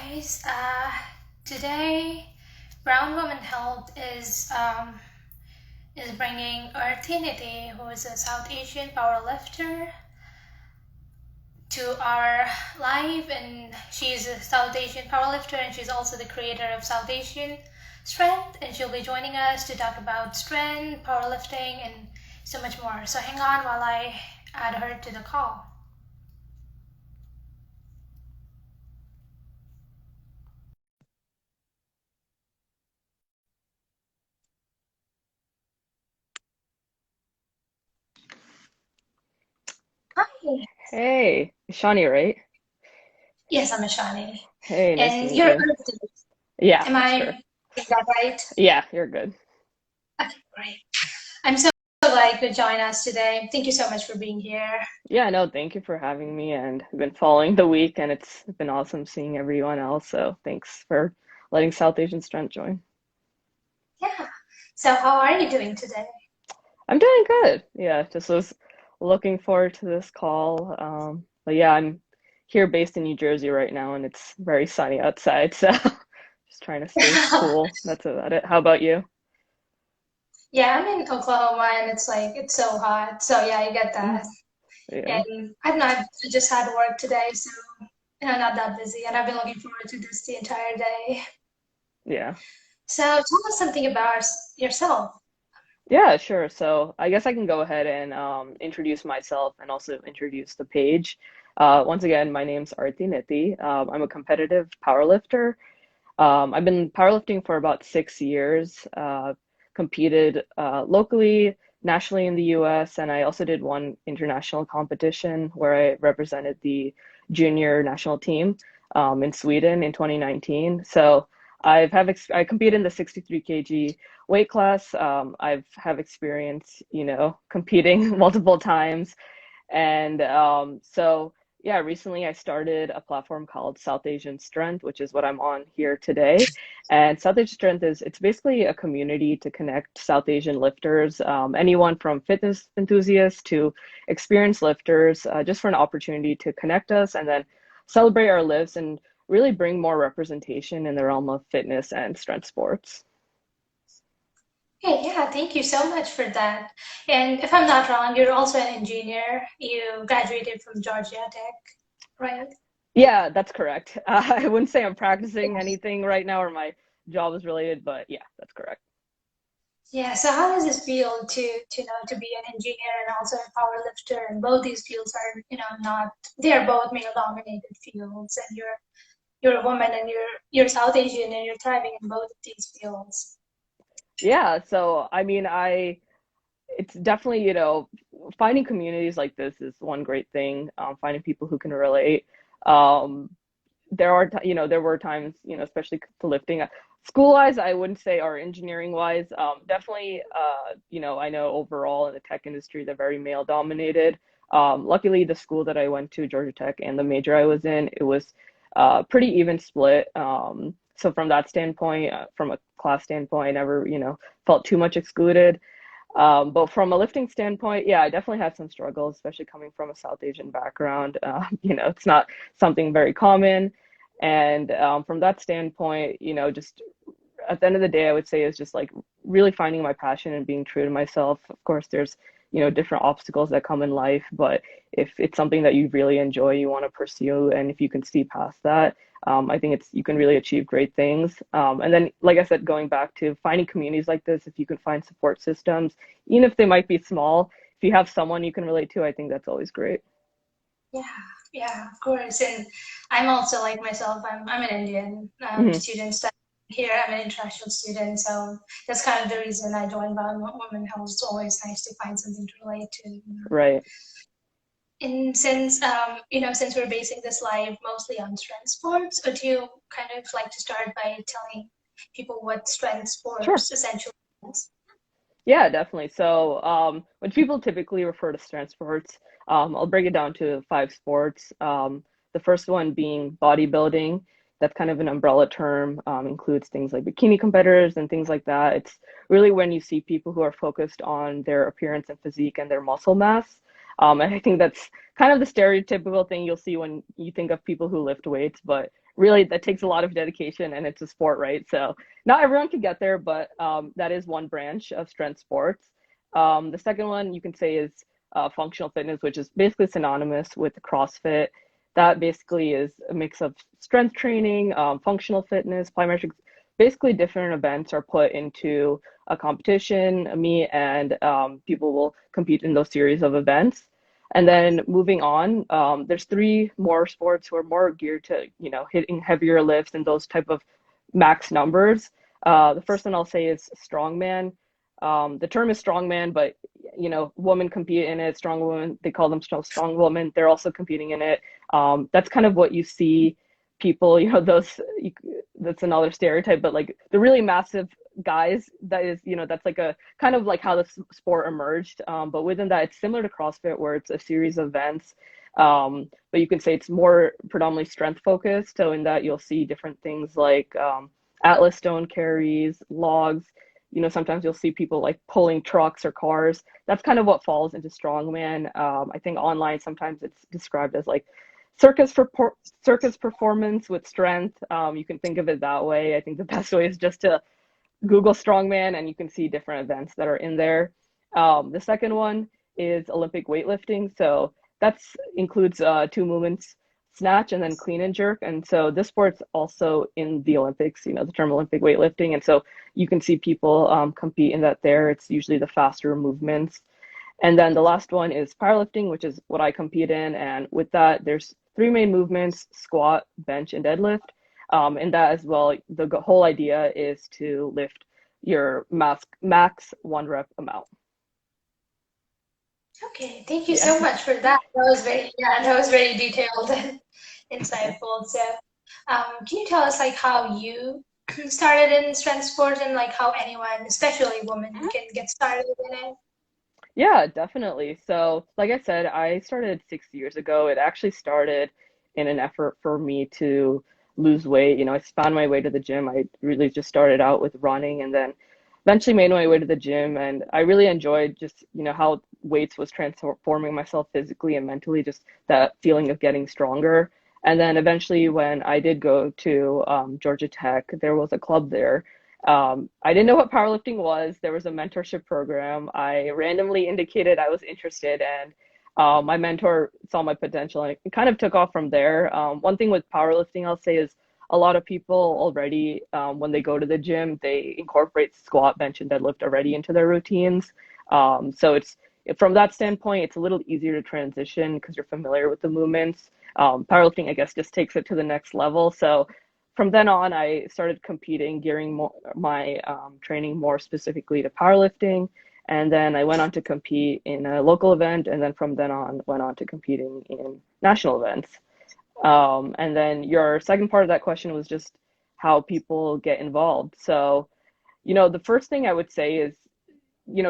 guys. Today, Brown Women Health is bringing Arthi Nithi, who is a South Asian powerlifter, to our live, and she's a South Asian powerlifter, and she's also the creator of South Asian Strength, and she'll be joining us to talk about strength, powerlifting, and so much more. So hang on while I add her to the call. Hi. Hey, Ishani, right? Yes, I'm Ishani. Hey, nice to And meet you're you. Arthi. Yeah, Am that's I correct. getting that right? Yeah, you're good. Okay, great. I'm so glad you could join us today. Thank you so much for being here. Yeah, no, thank you for having me, and I've been following the week, and it's been awesome seeing everyone else. So thanks for letting South Asian Strength join. Yeah. So how are you doing today? I'm doing good. Yeah, just was looking forward to this call. But yeah, I'm here based in New Jersey right now, and it's very sunny outside, so just trying to stay cool. That's about it. How about you? Yeah, I'm in Oklahoma and it's so hot. So yeah, I get Mm, that. yeah, And I don't know, I just had work today, so not that busy. And I've been looking forward to this the entire day. yeah. So tell us something about yourself. Yeah, sure. So I guess I can go ahead and introduce myself and also introduce the page. Once again, my name's Arthi Nithi. I'm a competitive powerlifter. I've been powerlifting for about 6 years, competed locally, nationally in the US, and I also did one international competition where I represented the junior national team in Sweden in 2019. So I compete in the 63 kg weight class. I've have experience, competing multiple times, and so yeah, recently I started a platform called South Asian Strength, which is what I'm on here today. And South Asian Strength it's basically a community to connect South Asian lifters, anyone from fitness enthusiasts to experienced lifters, just for an opportunity to connect us and then celebrate our lives and really bring more representation in the realm of fitness and strength sports. Hey, yeah, thank you so much for that. And if I'm not wrong, you're also an engineer. You graduated from Georgia Tech, right? Yeah, that's correct. I wouldn't say I'm practicing anything right now or my job is related, but yeah, that's correct. Yeah, so how does this feel to be an engineer and also a power lifter? And both these fields are, not they are both male dominated fields, and you're a woman and you're South Asian and you're thriving in both of these fields. Yeah, so I mean, it's definitely, finding communities like this is one great thing. Finding people who can relate. Um, there were times, especially to lifting. School wise, I wouldn't say, or engineering wise, definitely, I know overall in the tech industry, they're very male dominated. Luckily, the school that I went to, Georgia Tech, and the major I was in, it was pretty even split. So from that standpoint, from a class standpoint, I never, felt too much excluded. But from a lifting standpoint, yeah, I definitely had some struggles, especially coming from a South Asian background. It's not something very common. And from that standpoint, just at the end of the day, I would say is just like really finding my passion and being true to myself. Of course, there's, different obstacles that come in life, but if it's something that you really enjoy, you want to pursue, and if you can see past that, I think you can really achieve great things. And then, like I said, going back to finding communities like this, if you can find support systems, even if they might be small, if you have someone you can relate to, I think that's always great. Yeah, yeah, of course. And I'm also like myself. I'm an Indian Hmm. student studying here. I'm an international student, so that's kind of the reason I joined Women Health. It's always nice to find something to relate to. Right. And since we're basing this live mostly on strength sports, would you kind of like to start by telling people what strength Sure. sports essentially is? Yeah, definitely. So, when people typically refer to strength sports, I'll break it down to five sports. The first one being bodybuilding. That's kind of an umbrella term, includes things like bikini competitors and things like that. It's really when you see people who are focused on their appearance and physique and their muscle mass. And I think that's kind of the stereotypical thing you'll see when you think of people who lift weights, but really that takes a lot of dedication and it's a sport, right? So not everyone can get there, but that is one branch of strength sports. The second one you can say is functional fitness, which is basically synonymous with CrossFit. That basically is a mix of strength training, functional fitness, plyometrics. Basically, different events are put into a competition, a meet, and people will compete in those series of events. And then moving on, there's three more sports who are more geared to, hitting heavier lifts and those type of max numbers. The first one I'll say is strongman. The term is strongman, but women compete in it. Strong women, they call them strong women. They're also competing in it. That's kind of what you see people, that's another stereotype, but like the really massive guys, that is, that's like a kind of like how the sport emerged. But within that, it's similar to CrossFit where it's a series of events. But you can say it's more predominantly strength focused. So in that, you'll see different things like Atlas stone carries, logs. Sometimes you'll see people like pulling trucks or cars. That's kind of what falls into strongman. I think online sometimes it's described as like circus performance with strength. You can think of it that way. I think the best way is just to Google strongman and you can see different events that are in there. The second one is Olympic weightlifting. So that's includes two movements, snatch and then clean and jerk. And so this sport's also in the Olympics, the term Olympic weightlifting. And so you can see people compete in that there. It's usually the faster movements. And then the last one is powerlifting, which is what I compete in. And with that, there's three main movements: squat, bench, and deadlift. And that as well, the whole idea is to lift your max one rep amount. Okay, thank you Yeah. so much for that. That was very detailed and insightful. So, can you tell us like how you started in strength sports and like how anyone, especially women, can get started in it? Yeah, definitely. So, like I said, I started 6 years ago. It actually started in an effort for me to lose weight. I found my way to the gym. I really just started out with running and then eventually made my way to the gym. And I really enjoyed just, how weights was transforming myself physically and mentally, just that feeling of getting stronger. And then eventually, when I did go to Georgia Tech, there was a club there. I didn't know what powerlifting was. There was a mentorship program. I randomly indicated I was interested, and my mentor saw my potential, and it kind of took off from there. One thing with powerlifting, I'll say, is a lot of people already, when they go to the gym, they incorporate squat, bench, and deadlift already into their routines. So it's from that standpoint, it's a little easier to transition because you're familiar with the movements. Powerlifting, I guess, just takes it to the next level. So from then on, I started competing, gearing my training more specifically to powerlifting. And then I went on to compete in a local event. And then from then on, went on to competing in national events. And then your second part of that question was just how people get involved. So, the first thing I would say is,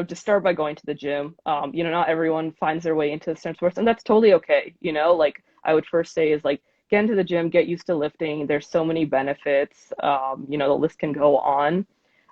just start by going to the gym. Not everyone finds their way into strength sports, and that's totally okay. Like I would first say is like, get into the gym, get used to lifting. There's so many benefits. The list can go on.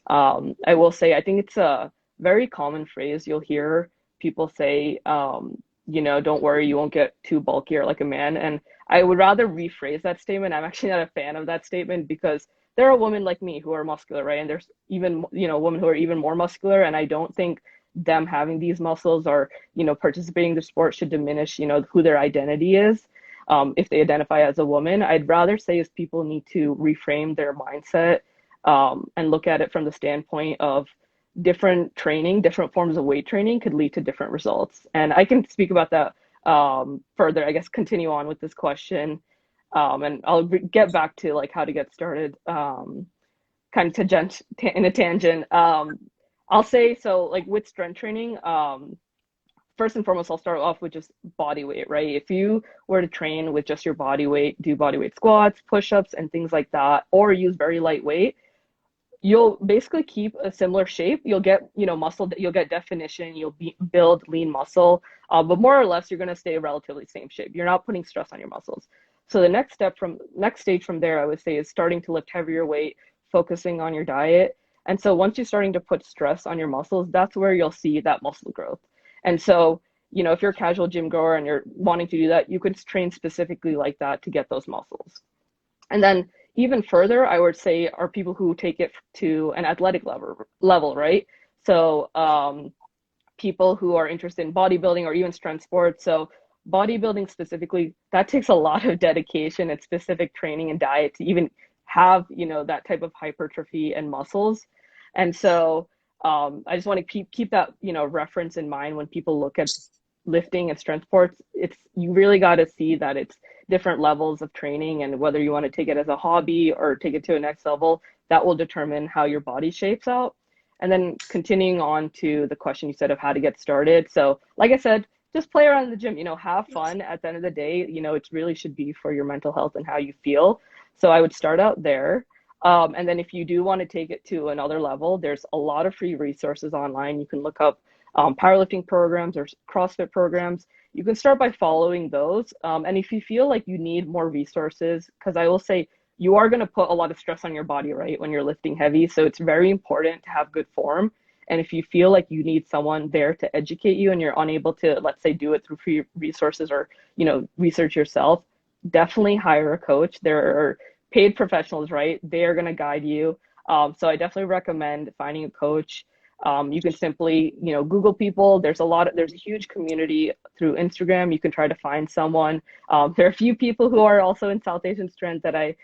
I will say, I think it's a very common phrase you'll hear people say, don't worry, you won't get too bulky or like a man. And I would rather rephrase that statement. I'm actually not a fan of that statement because there are women like me who are muscular, right? And there's even, women who are even more muscular. And I don't think them having these muscles or, participating in the sport should diminish, who their identity is. If they identify as a woman, I'd rather say is people need to reframe their mindset and look at it from the standpoint of different training, different forms of weight training could lead to different results. And I can speak about that further, I guess, continue on with this question. And I'll get back to like how to get started, kind of in a tangent. I'll say, so like with strength training, first and foremost, I'll start off with just body weight, right? If you were to train with just your body weight, do body weight squats, push-ups, and things like that, or use very light weight, you'll basically keep a similar shape. You'll get, muscle, you'll get definition, build lean muscle, but more or less, you're going to stay relatively same shape. You're not putting stress on your muscles. So the next stage from there, I would say, is starting to lift heavier weight, focusing on your diet. And so once you're starting to put stress on your muscles, that's where you'll see that muscle growth. And so, if you're a casual gym goer and you're wanting to do that, you could train specifically like that to get those muscles. And then even further, I would say are people who take it to an athletic level, right? So people who are interested in bodybuilding or even strength sports. So bodybuilding specifically, that takes a lot of dedication and specific training and diet to even have, that type of hypertrophy and muscles. And so I just want to keep that, reference in mind when people look at lifting and strength sports. It's you really got to see that it's different levels of training, and whether you want to take it as a hobby or take it to a next level, that will determine how your body shapes out. And then continuing on to the question you said of how to get started. So, like I said, just play around in the gym, have fun. At the end of the day, it really should be for your mental health and how you feel. So I would start out there. And then if you do want to take it to another level, there's a lot of free resources online. You can look up powerlifting programs or CrossFit programs. You can start by following those. And if you feel like you need more resources, because I will say you are going to put a lot of stress on your body, right, when you're lifting heavy. So it's very important to have good form. And if you feel like you need someone there to educate you and you're unable to, let's say, do it through free resources or, research yourself, definitely hire a coach. There are paid professionals, right? They are going to guide you. So I definitely recommend finding a coach. You can simply, Google people. There's a huge community through Instagram. You can try to find someone. There are a few people who are also in South Asian strength that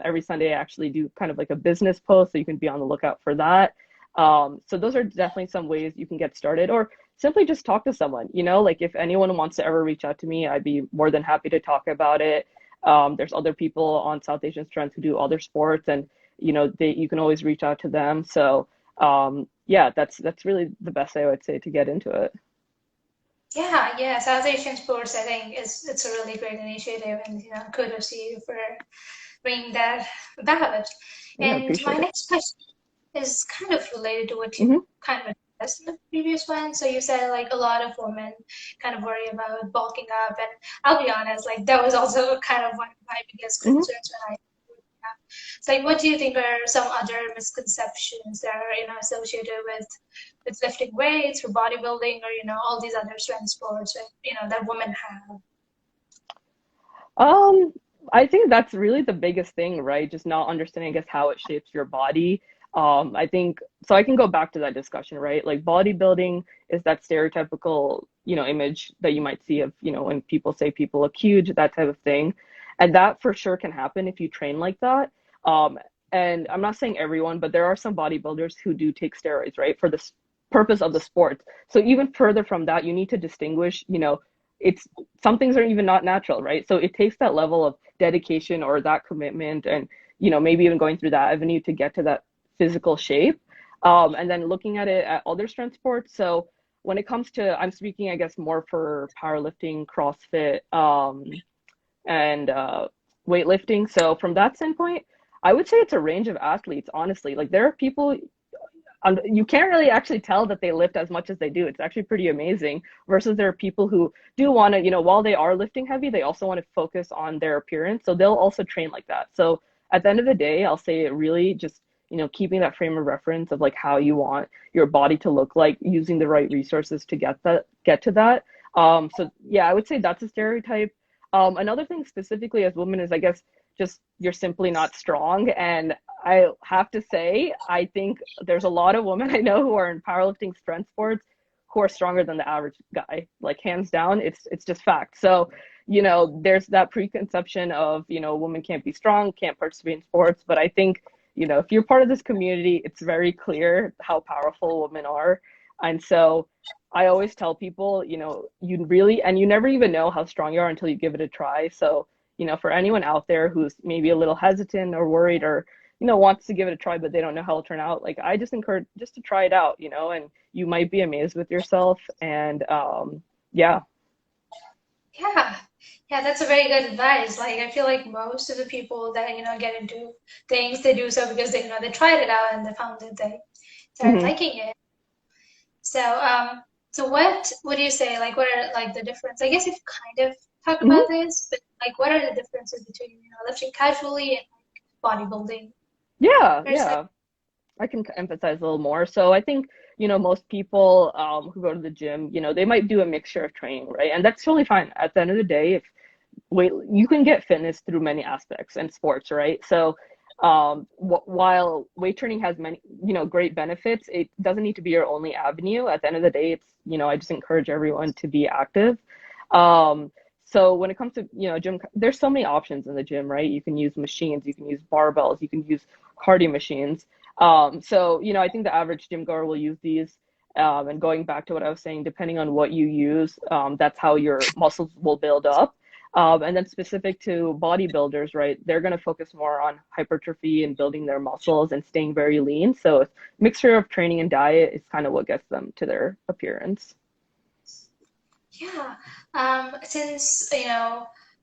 every Sunday I actually do kind of like a business post, so you can be on the lookout for that. So those are definitely some ways you can get started, or simply just talk to someone, like if anyone wants to ever reach out to me, I'd be more than happy to talk about it. There's other people on South Asian Strength who do other sports, and, you can always reach out to them. So, yeah, that's really the best I would say to get into it. Yeah, South Asian sports, I think it's a really great initiative, and kudos to you for bringing that about. Yeah, And my appreciate it. next question is kind of related to what you Hmm. kind of addressed in the previous one. So you said like a lot of women kind of worry about bulking up, and I'll be honest, like that was also kind of one of my biggest Hmm. concerns when I it's like, what do you think are some other misconceptions that are, associated with lifting weights or bodybuilding or, all these other strength sports that, that women have? Um, I think that's really the biggest thing, right? Just not understanding, I guess, how it shapes your body. I think so. I can go back to that discussion, right? Like bodybuilding is that stereotypical, image that you might see of, when people say people look huge, that type of thing. And that for sure can happen if you train like that. Um, and I'm not saying everyone, but there are some bodybuilders who do take steroids, right, for the purpose of the sport. So even further from that, you need to distinguish, it's some things are even not natural, right? So it takes that level of dedication or that commitment and, maybe even going through that avenue to get to that physical shape. And then looking at it at other strength sports. So when it comes to, I'm speaking, I guess, more for powerlifting, CrossFit, and weightlifting. So from that standpoint, I would say it's a range of athletes, honestly. Like there are people you can't really actually tell that they lift as much as they do. It's actually pretty amazing. Versus there are people who do want to, while they are lifting heavy, they also want to focus on their appearance. So they'll also train like that. So at the end of the day, I'll say it really just, keeping that frame of reference of like how you want your body to look like, using the right resources to get to that. So yeah, I would say that's a stereotype. Another thing specifically as women is, I guess, just you're simply not strong. And I have to say, I think there's a lot of women I know who are in powerlifting strength sports who are stronger than the average guy. Like hands down, it's just fact. So, there's that preconception of, a woman can't be strong, can't participate in sports. But I think, if you're part of this community, it's very clear how powerful women are. And so I always tell people, you never even know how strong you are until you give it a try. So, for anyone out there who's maybe a little hesitant or worried or, wants to give it a try, but they don't know how it'll turn out, like I just encourage just to try it out, and you might be amazed with yourself. And yeah. Yeah. Yeah, that's a very good advice. Like I feel like most of the people that, get into things, they do so because they tried it out and they found that they started Hmm. liking it. So, so what would you say, like, what are like the difference? I guess you've kind of talked about Hmm. this, but like, what are the differences between, lifting casually and like bodybuilding Yeah, per se? yeah. I can emphasize a little more. So I think, most people who go to the gym, they might do a mixture of training, right? And that's totally fine. At the end of the day, if you can get fitness through many aspects and sports, right? So while weight training has many, great benefits, it doesn't need to be your only avenue. At the end of the day, I just encourage everyone to be active. Um, so when it comes to, gym, there's so many options in the gym, right? You can use machines, you can use barbells, you can use cardio machines. So, I think the average gym goer will use these. And going back to what I was saying, depending on what you use, that's how your muscles will build up. And then specific to bodybuilders, right, they're going to focus more on hypertrophy and building their muscles and staying very lean. So a mixture of training and diet is kind of what gets them to their appearance. Yeah. Since,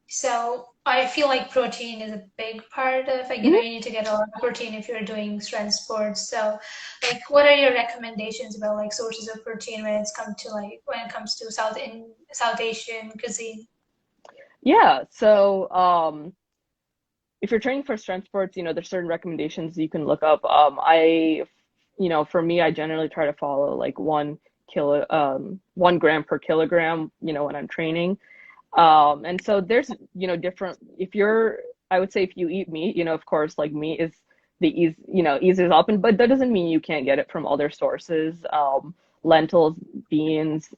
so I feel like protein is a big part of, like, Mhm. you need to get a lot of protein if you're doing strength sports. So, like, what are your recommendations about like sources of protein when it comes to South Asian cuisine? Yeah. So, if you're training for strength sports, there's certain recommendations you can look up. For me, I generally try to follow like 1 gram per kilogram, when I'm training. And so there's, different, I would say if you eat meat, of course, like meat is eases up, but that doesn't mean you can't get it from other sources. Lentils, beans,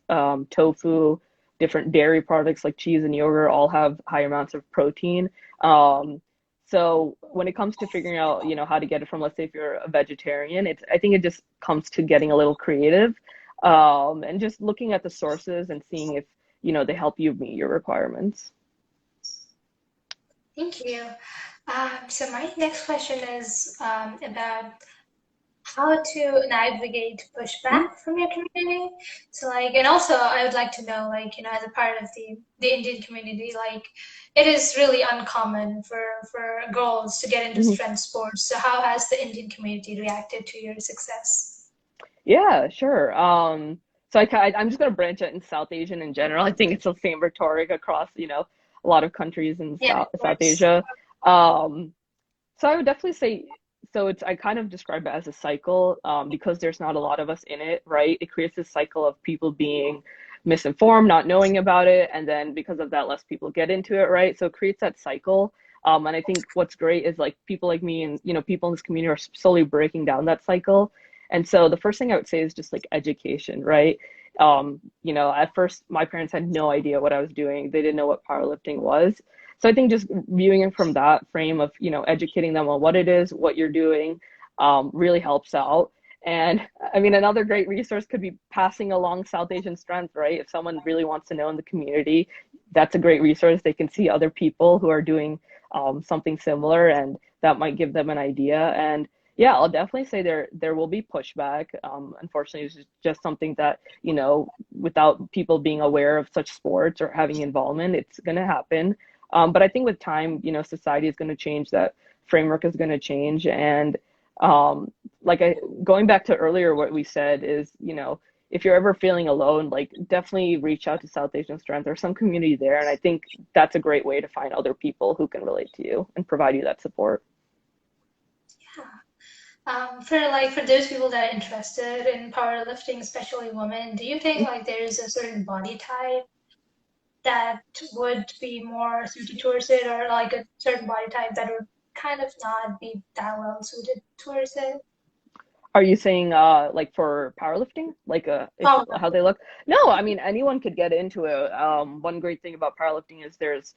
tofu, different dairy products like cheese and yogurt all have high amounts of protein. Um, so when it comes to figuring out, how to get it from, let's say if you're a vegetarian, I think it just comes to getting a little creative, and just looking at the sources and seeing if, they help you meet your requirements. Thank you. So my next question is about how to navigate Mhm. pushback from your community. So like, and also I would like to know, like, as a part of the Indian community, like, it is really uncommon for girls to get into Mhm. strength sports. So how has the Indian community reacted to your success? Yeah, sure. So I'm just gonna branch out in South Asian in general. I think it's the same rhetoric across, a lot of countries in Yeah, South of South course. Asia. Um, so I would definitely say, so I kind of describe it as a cycle, because there's not a lot of us in it, right? It creates this cycle of people being misinformed, not knowing about it, and then because of that, less people get into it, right? So it creates that cycle. And I think what's great is like people like me and, people in this community are slowly breaking down that cycle. And so the first thing I would say is just like education, right? At first my parents had no idea what I was doing. They didn't know what powerlifting was. So I think just viewing it from that frame of, educating them on what it is, what you're doing, really helps out. And I mean, another great resource could be passing along South Asian strength, right? If someone really wants to know in the community, that's a great resource. They can see other people who are doing, something similar, and that might give them an idea. And yeah, I'll definitely say there will be pushback. Unfortunately, it's just something that, without people being aware of such sports or having involvement, it's going to happen. But I think with time, society is going to change. That framework is going to change. And like going back to earlier, what we said is, if you're ever feeling alone, like definitely reach out to South Asian Strength or some community there. And I think that's a great way to find other people who can relate to you and provide you that support. For those people that are interested in powerlifting, especially women, do you think like there is a certain body type that would be more suited towards it, or like a certain body type that would kind of not be that well suited towards it? Are you saying like for powerlifting, like if Oh, how they look? No, I mean anyone could get into it. One great thing about powerlifting is there's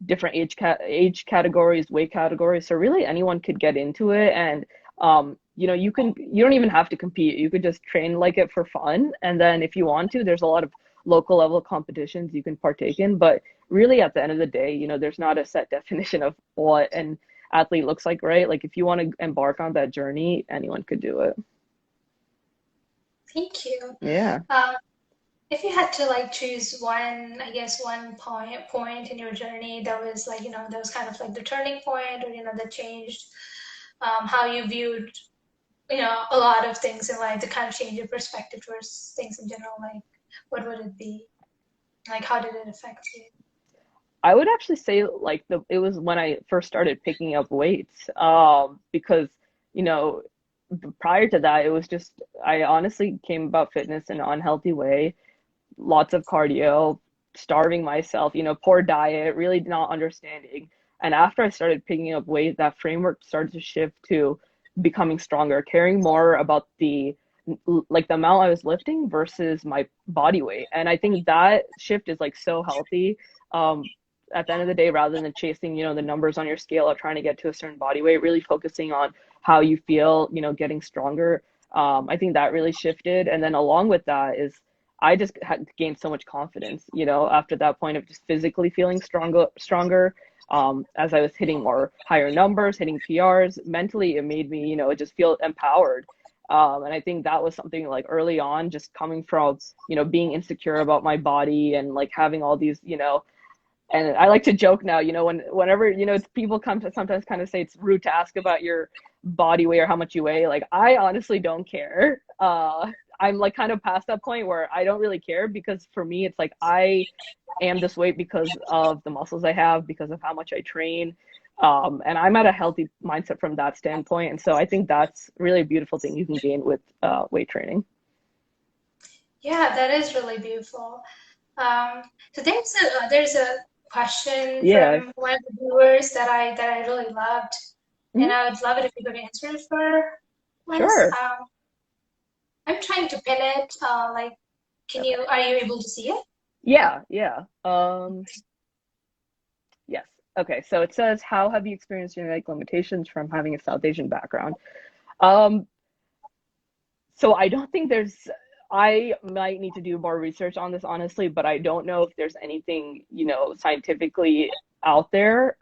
different age categories, weight categories, so really anyone could get into it. And you don't even have to compete. You could just train like it for fun, and then if you want to, there's a lot of local level competitions you can partake in. But really, at the end of the day, there's not a set definition of what an athlete looks like, right? Like if you want to embark on that journey, anyone could do it. thank you. Yeah. Um, if you had to like choose one, I guess one point in your journey that was like, that was kind of like the turning point, or that changed how you viewed, a lot of things in life, to kind of change your perspective towards things in general, like what would it be? Like how did it affect you? I would actually say like it was when I first started picking up weights, because, you know, prior to that, it was just, I honestly came about fitness in an unhealthy way, lots of cardio, starving myself, poor diet, really not understanding. And after I started picking up weight, that framework started to shift to becoming stronger, caring more about the amount I was lifting versus my body weight. And I think that shift is like so healthy. At the end of the day, rather than chasing, the numbers on your scale of trying to get to a certain body weight, really focusing on how you feel, getting stronger. I think that really shifted. And then along with that is I just had gained so much confidence, after that point of just physically feeling stronger. As I was hitting more higher numbers, hitting PRs, mentally it made me, just feel empowered. And I think that was something like early on, just coming from, being insecure about my body and like having all these, and I like to joke now, whenever, people come to sometimes kind of say it's rude to ask about your body weight or how much you weigh. Like, I honestly don't care. I'm like kind of past that point where I don't really care, because for me, it's like I am this weight because of the muscles I have, because of how much I train. And I'm at a healthy mindset from that standpoint. And so I think that's really a beautiful thing you can gain with weight training. Yeah, that is really beautiful. Um, so there's a question Yeah, from one of the viewers that I really loved, and mhm, I would love it if you could answer it for us. sure. I'm trying to pin it. Like, Okay. are you able to see it? Yeah, yeah. Yes. Okay. So it says, how have you experienced genetic limitations from having a South Asian background? Um, so I don't think I might need to do more research on this, honestly, but I don't know if there's anything, scientifically out there,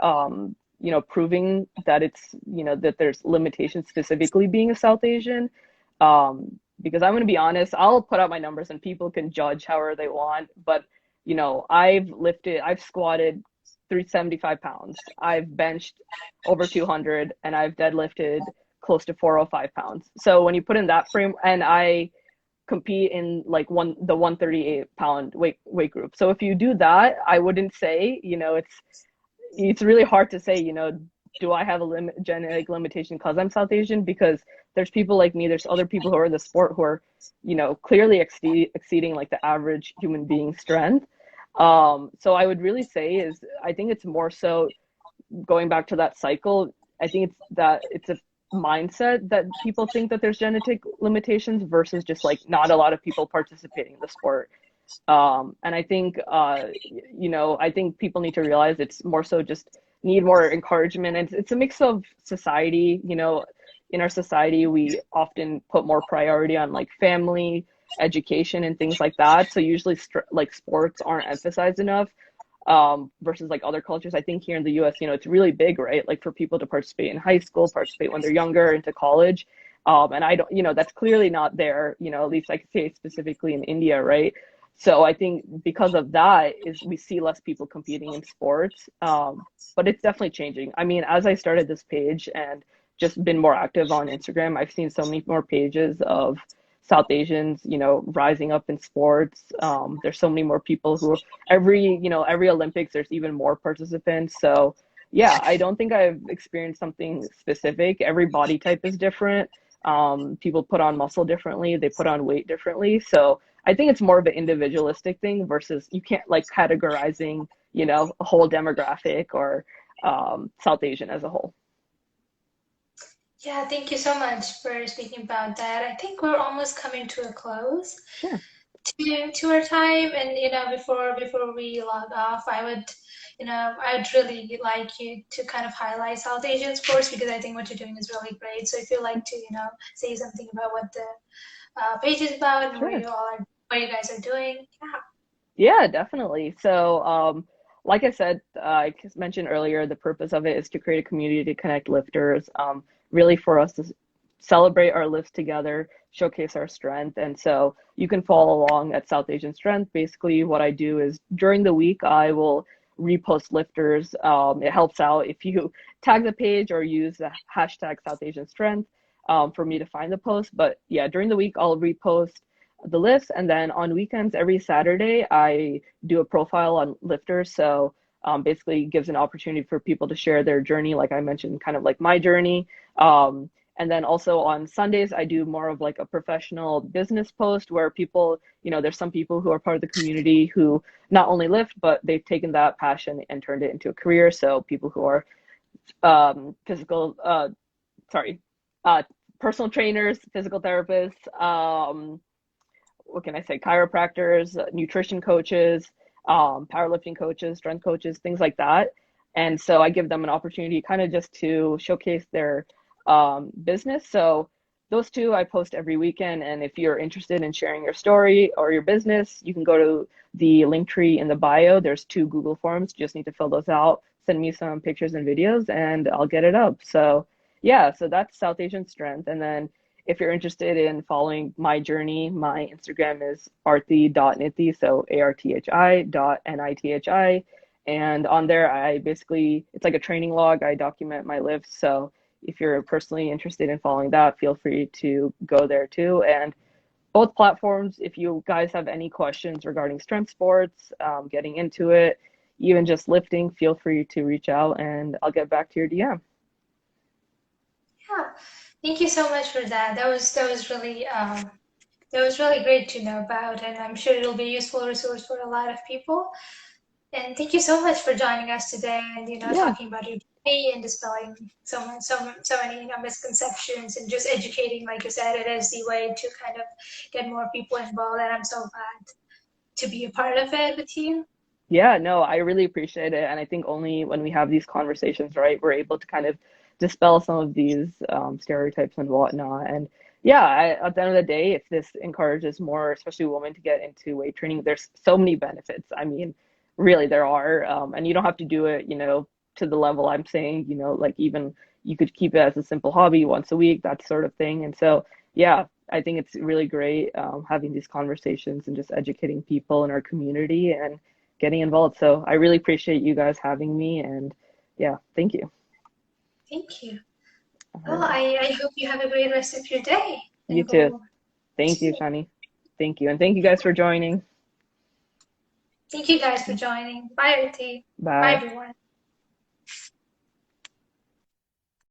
proving that that there's limitations specifically being a South Asian. Because I'm going to be honest, I'll put out my numbers and people can judge however they want. But, I've squatted 375 pounds. I've benched over 200, and I've deadlifted close to 405 pounds. So when you put in that frame, and I compete in like the 138-pound weight group. So if you do that, I wouldn't say, it's really hard to say, do I have a genetic limitation because I'm South Asian? Because there's people like me, there's other people who are in the sport who are, clearly exceeding like the average human being strength. So I would really say is I think it's more so going back to that cycle. I think it's a mindset that people think that there's genetic limitations versus just like not a lot of people participating in the sport. And I think, I think people need to realize it's more so just need more encouragement. And it's a mix of society. In our society, we often put more priority on like family, education, and things like that. So usually, like sports aren't emphasized enough, versus like other cultures. I think here in the US, it's really big, right? Like for people to participate in high school, participate when they're younger, into college. And I don't, that's clearly not there, at least I could say specifically in India, right? So I think because of that is we see less people competing in sports. But it's definitely changing. I mean, as I started this page and just been more active on Instagram, I've seen so many more pages of South Asians, rising up in sports. There's so many more people who every Olympics, there's even more participants. So yeah, I don't think I've experienced something specific. Every body type is different. People put on muscle differently, they put on weight differently. So I think it's more of an individualistic thing versus you can't like categorizing, a whole demographic or South Asian as a whole. Yeah, thank you so much for speaking about that. I think we're almost coming to a close Sure. to our time, and before we log off, I'd really like you to kind of highlight South Asian sports because I think what you're doing is really great. So if you'd like to, say something about what the page is about and Sure. what you guys are doing. Yeah. Yeah, definitely. So, like I said, I just mentioned earlier, the purpose of it is to create a community to connect lifters, really for us to celebrate our lifts together, showcase our strength. And so you can follow along at South Asian Strength. Basically, what I do is during the week, I will repost lifters. It helps out if you tag the page or use the hashtag South Asian Strength, for me to find the post. But yeah, during the week, I'll repost the lifts, and then on weekends every Saturday I do a profile on lifters. So basically gives an opportunity for people to share their journey, like I mentioned, kind of like my journey, And then also on Sundays, I do more of like a professional business post where people, there's some people who are part of the community who not only lift, but they've taken that passion and turned it into a career. So people who are physical, sorry, uh, personal trainers, physical therapists, what can I say, chiropractors, nutrition coaches, powerlifting coaches, strength coaches, things like that. And so I give them an opportunity kind of just to showcase their business. So those two I post every weekend. And if you're interested in sharing your story or your business, you can go to the link tree in the bio. There's 2 Google Forms. You just need to fill those out, send me some pictures and videos, and I'll get it up. So yeah, so that's South Asian Strength. And then if you're interested in following my journey, my Instagram is arthi.nithi, so arthi.nithi. And on there, it's like a training log. I document my lifts. So if you're personally interested in following that, feel free to go there too. And both platforms, if you guys have any questions regarding strength sports, getting into it, even just lifting, feel free to reach out and I'll get back to your DM. Yeah, thank you so much for that. That was really great to know about, and I'm sure it'll be a useful resource for a lot of people. And thank you so much for joining us today, and Yeah. talking about your journey and dispelling so many misconceptions and just educating, like you said, it is the way to kind of get more people involved. And I'm so glad to be a part of it with you. Yeah, no, I really appreciate it. And I think only when we have these conversations, right, we're able to kind of dispel some of these stereotypes and whatnot. And yeah, at the end of the day, if this encourages more, especially women, to get into weight training, there's so many benefits. I mean, really, there are. And you don't have to do it, to the level I'm saying, like even you could keep it as a simple hobby once a week, that sort of thing. And so, yeah, I think it's really great having these conversations and just educating people in our community and getting involved. So I really appreciate you guys having me. And yeah, thank you. Thank you. All Well, right. I hope you have a great rest of your day, You and too. we'll Thank see you, you. Shani. Thank you. And thank you guys for joining. Thank you guys for joining. Bye, Arthi. Bye, Bye. everyone.